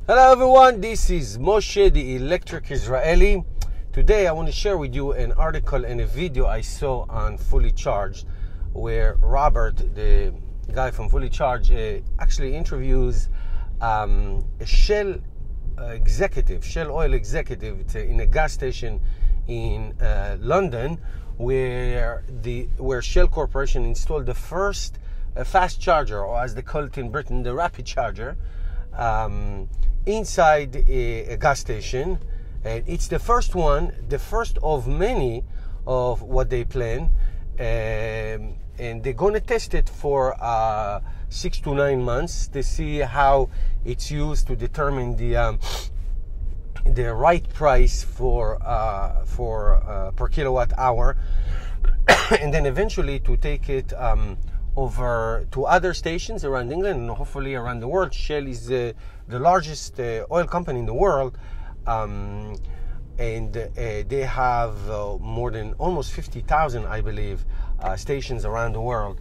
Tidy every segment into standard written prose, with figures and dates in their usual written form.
Hello everyone, this is Moshe, the Electric Israeli. Today I want to share with you an article and a video I saw on Fully Charged, where Robert, the guy from Fully Charged, actually interviews a Shell oil executive in a gas station in London, where Shell Corporation installed the first fast charger, or as they call it in Britain, the rapid charger, inside a gas station. And it's the first of many of what they plan, and they're going to test it for 6 to 9 months to see how it's used to determine the right price for per kilowatt hour, and then eventually to take it over to other stations around England and hopefully around the world. Shell is the largest oil company in the world, and they have more than almost 50,000, I believe, stations around the world.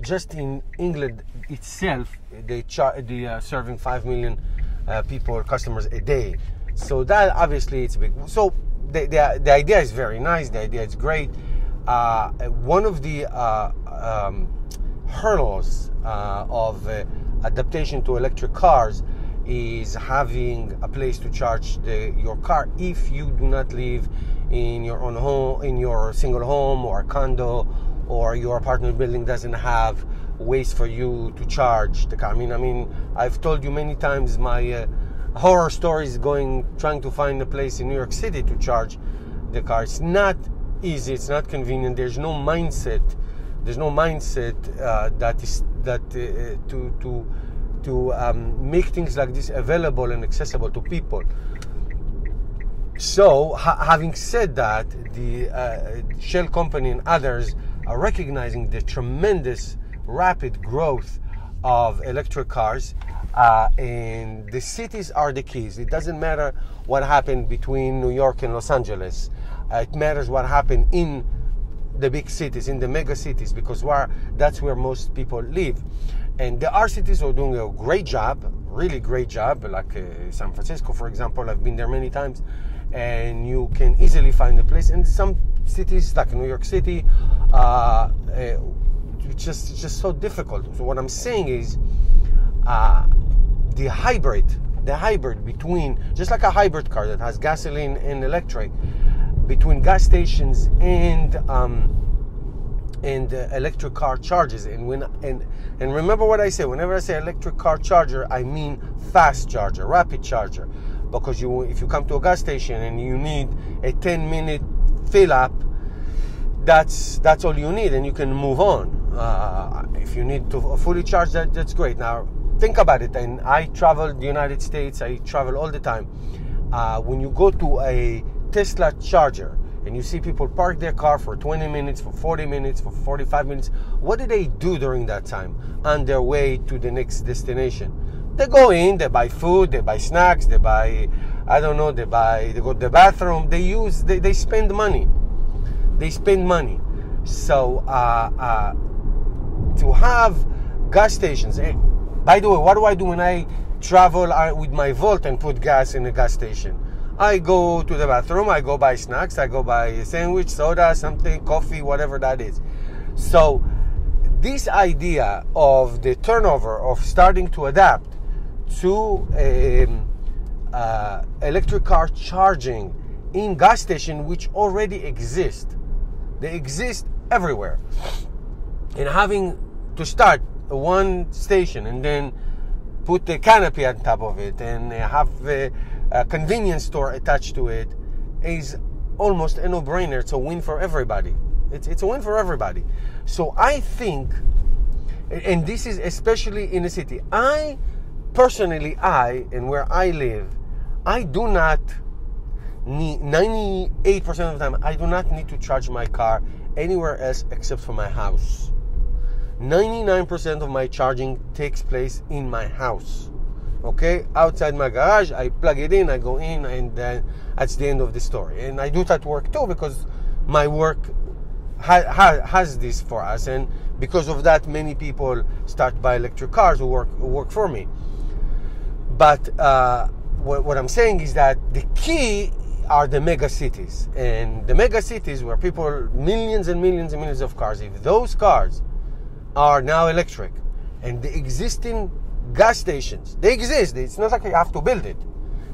Just in England itself, they are serving 5 million customers a day. So that obviously it's big. So the idea is very nice. The idea is great. One of the hurdles of adaptation to electric cars is having a place to charge your car if you do not live in your own home, in your single home or a condo, or your apartment building doesn't have ways for you to charge the car. I mean, I've told you many times my horror stories trying to find a place in New York City to charge the car. It's not easy. It's not convenient. There's no mindset. To make things like this available and accessible to people. So, having said that, the Shell company and others are recognizing the tremendous rapid growth of electric cars, and the cities are the keys. It doesn't matter what happened between New York and Los Angeles. It matters what happened in the big cities, in the mega cities, because that's where most people live. And there are cities who are doing a great job, really great job, like San Francisco, for example. I've been there many times, and you can easily find a place. And some cities, like New York City, it's just so difficult. So what I'm saying is, the hybrid between, just like a hybrid car that has gasoline and electric, between gas stations and electric car charges. And remember what I say, whenever I say electric car charger, I mean fast charger, rapid charger, because if you come to a gas station and you need a 10-minute fill up, that's all you need, and you can move on. If you need to fully charge that's great. Now think about it, and I travel the United States, I travel all the time. When you go to a Tesla charger and you see people park their car for 20 minutes, for 40 minutes, for 45 minutes, what do they do during that time on their way to the next destination? They go in, they buy food, they buy snacks, they buy, I don't know, they go to the bathroom, they spend money. So to have gas stations, by the way, what do I do when I travel with my Volt and put gas in a gas station? I go to the bathroom, I go buy snacks, I go buy a sandwich, soda, something, coffee, whatever that is. So this idea of the turnover of starting to adapt to electric car charging in gas station, which already exist. They exist everywhere. And having to start one station and then put the canopy on top of it and have a convenience store attached to it is almost a no-brainer. It's a win for everybody. It's a win for everybody. So I think, and this is especially in the city, and where I live, I do not need, 98% of the time, I do not need to charge my car anywhere else except for my house. 99% of my charging takes place in my house. Okay, outside my garage, I plug it in, I go in, and then that's the end of the story. And I do that work too, because my work has this for us, and because of that, many people start buy electric cars who work for me. But what I'm saying is that the key are the mega cities. And the mega cities where people, millions and millions and millions of cars, if those cars are now electric, and the existing gas stations, they exist, it's not like you have to build it.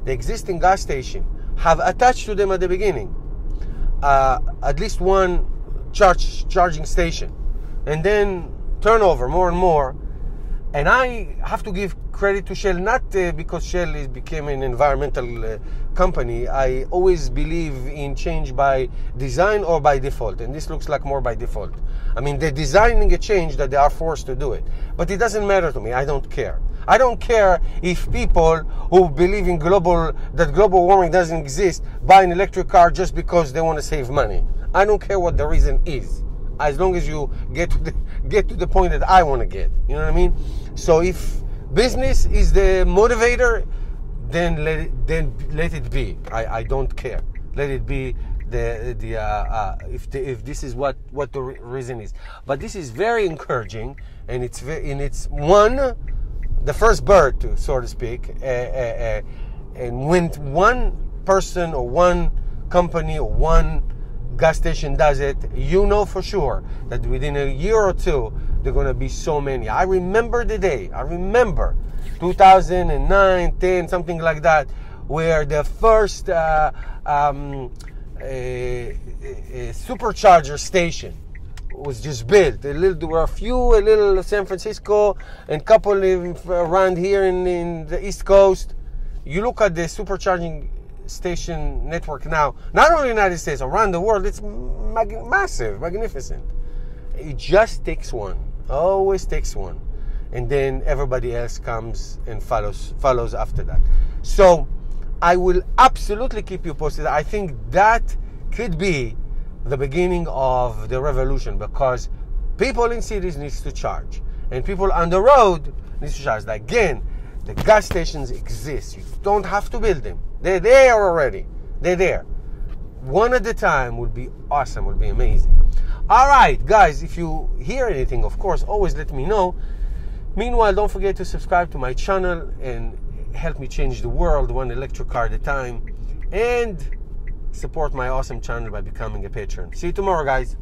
The existing gas station have attached to them at the beginning at least one charging station, and then turnover more and more. And I have to give credit to Shell, not because Shell became an environmental company. I always believe in change by design or by default, and this looks like more by default. I mean, they're designing a change that they are forced to do it, but it doesn't matter to me. I don't care. I don't care if people who believe in that global warming doesn't exist buy an electric car just because they want to save money. I don't care what the reason is, as long as you get to the point that I want to get. You know what I mean? So if business is the motivator, then let it be. I don't care. Let it be if this is what the reason is. But this is very encouraging, and it's the first bird, so to speak. And when one person or one company or one gas station does it, you know for sure that within a year or two there are going to be so many. I remember the day. I remember 2009, 10, something like that, where the first supercharger station was just built. There were a little San Francisco, and couple around here in the East Coast. You look at the supercharging station network now, not only in the United States, around the world, it's massive, magnificent. It just takes one, always takes one, and then everybody else comes and follows after that. So I will absolutely keep you posted. I think that could be the beginning of the revolution, because people in cities need to charge, and people on the road need to charge. Again, the gas stations exist. You don't have to build them. They're there already. They're there. One at a time would be awesome, would be amazing. All right, guys, if you hear anything, of course, always let me know. Meanwhile, don't forget to subscribe to my channel and help me change the world one electric car at a time. And support my awesome channel by becoming a patron. See you tomorrow, guys.